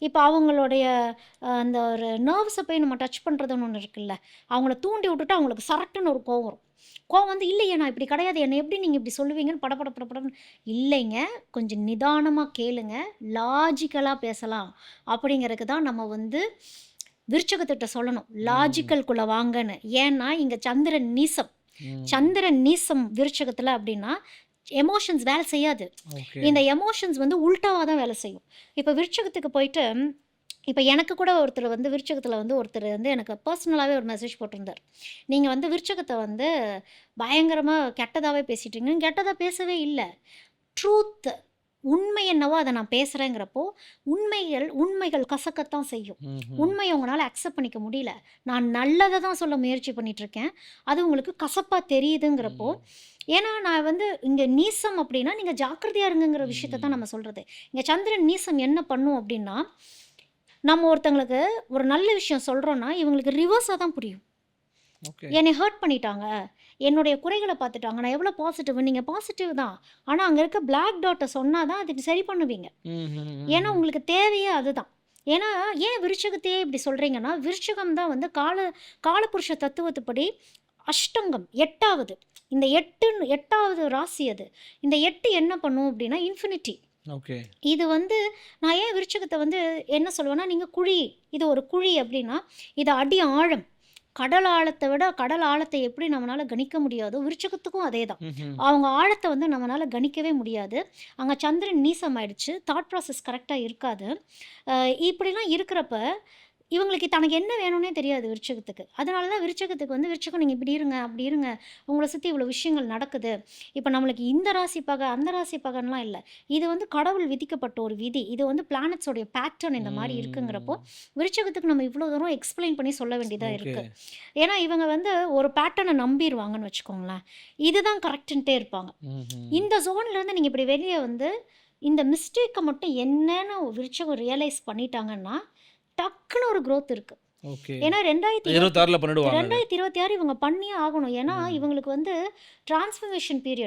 இப்போ அவங்களுடைய அந்த ஒரு நர்வ்ஸை போய் நம்ம டச் பண்ணுறதுன்னு ஒன்று இருக்குல்ல, அவங்கள தூண்டி விட்டுட்டு அவங்களுக்கு சரட்டுன்னு ஒரு கோவம் வரும். கோவம் வந்து இல்லையே நான் இப்படி கிடையாது, என்னை எப்படி நீங்கள் இப்படி சொல்லுவீங்கன்னு படபட படபடன்னு. இல்லைங்க, கொஞ்சம் நிதானமாக கேளுங்க, லாஜிக்கலாக பேசலாம் அப்படிங்கிறதுக்கு தான் நம்ம வந்து விருச்சகத்திட்ட சொல்லணும் லாஜிக்கல்குள்ளே வாங்கன்னு. ஏன்னா இங்கே சந்திரன் நீசம். சந்திரன் நீசம் விருச்சகத்தில் அப்படின்னா எமோஷன்ஸ் வேலை செய்யாது. ஓகே. இந்த எமோஷன்ஸ் வந்து உல்டாவாக தான் வேலை செய்யும். இப்போ விருச்சகத்துக்கு போயிட்டு இப்போ எனக்கு கூட ஒருத்தர் வந்து விருச்சகத்தில் வந்து ஒருத்தர் வந்து எனக்கு பர்சனலாகவே ஒரு மெசேஜ் போட்டிருந்தார். நீங்கள் வந்து விருச்சகத்தை வந்து பயங்கரமாக கெட்டதாகவே பேசிட்டீங்க. கெட்டதாக பேசவே இல்லை. ட்ரூத் உண்மை என்னவோ அதை நான் பேசுகிறேங்கிறப்போ உண்மைகள் கசக்கத்தான் செய்யும். உண்மையை உங்களால் அக்செப்ட் பண்ணிக்க முடியல. நான் நல்லதை தான் சொல்ல முயற்சி பண்ணிகிட்ருக்கேன், அது உங்களுக்கு கசப்பாக தெரியுதுங்கிறப்போ. ஏன்னா நான் வந்து இங்கே நீசம் அப்படின்னா நீங்கள் ஜாக்கிரதையாக இருங்கிற விஷயத்தை தான் நம்ம சொல்கிறது. இங்கே சந்திரன் நீசம் என்ன பண்ணும் அப்படின்னா, நம்ம ஒருத்தங்களுக்கு ஒரு நல்ல விஷயம் சொல்கிறோன்னா இவங்களுக்கு ரிவர்ஸாக தான் புரியும். ஓகே. என்னை ஹர்ட் பண்ணிட்டாங்க, என்னுடைய குறைகளை பார்த்துட்டாங்க, நான் எவ்வளோ பாசிட்டிவ், நீங்கள் பாசிட்டிவ் தான், ஆனால் அங்கே இருக்க பிளாக் டாட்டை சொன்னால் தான் அது சரி பண்ணுவீங்க. ஏன்னா உங்களுக்கு தேவையே அதுதான். ஏன்னா ஏன் விருச்சகத்தையே இப்படி சொல்கிறீங்கன்னா, விருச்சகம் தான் வந்து காலபுருஷ தத்துவத்துப்படி அஷ்டங்கம் 8வது. இந்த 8வது ராசி அது. இந்த 8 என்ன பண்ணும் அப்படின்னா இன்ஃபினிட்டி. ஓகே. இது வந்து நான் ஏன் விருச்சகத்தை வந்து என்ன சொல்லுவேன்னா, நீங்கள் குழி, இது ஒரு குழி அப்படின்னா இது அடி ஆழம். கடல் ஆழத்தை விட கடல் ஆழத்தை எப்படி நம்மளால் கணிக்க முடியாதோ விருச்சகத்துக்கும் அதே தான். அவங்க ஆழத்தை வந்து நம்மளால் கணிக்கவே முடியாது. அங்கே சந்திரன் நீசம் ஆயிடுச்சு, தாட் ப்ராசஸ் கரெக்டாக இருக்காது. இப்படிலாம் இருக்கிறப்ப இவங்களுக்கு தனக்கு என்ன வேணும்னே தெரியாது விருச்சகத்துக்கு. அதனால தான் விருச்சகத்துக்கு வந்து விருச்சகம் நீங்கள் இப்படி இருங்க அப்படி இருங்க, உங்களை சுற்றி இவ்வளோ விஷயங்கள் நடக்குது. இப்போ நம்மளுக்கு இந்த ராசி பகை அந்த ராசி பகைன்னுலாம் இல்லை. இது வந்து கடவுள் விதிக்கப்பட்ட ஒரு விதி. இது வந்து பிளானட்ஸோடைய பேட்டர்ன் இந்த மாதிரி இருக்குங்கிறப்போ விருச்சகத்துக்கு நம்ம இவ்வளோ தூரம் எக்ஸ்பிளைன் பண்ணி சொல்ல வேண்டியதாக ஓகே. இருக்குது. ஏன்னா இவங்க வந்து ஒரு பேட்டர்னை நம்பிடுவாங்கன்னு வச்சுக்கோங்களேன். இதுதான் கரெக்டுன்ட்டே இருப்பாங்க. இந்த ஜோன்லேருந்து நீங்கள் இப்படி வெளியே வந்து இந்த மிஸ்டேக்கை மட்டும் என்னன்னு விருச்சகம் ரியலைஸ் பண்ணிட்டாங்கன்னா டக்குன்னு ஒரு growth இருக்கு. ஓகே. ஏன்னா 26ல பண்ணிடுவாங்க அது. 2026 இவங்க பண்ணியே ஆகணும். ஏன்னா இவங்களுக்கு வந்து டிரான்ஸ்ஃபர்மேஷன் பீரியட்.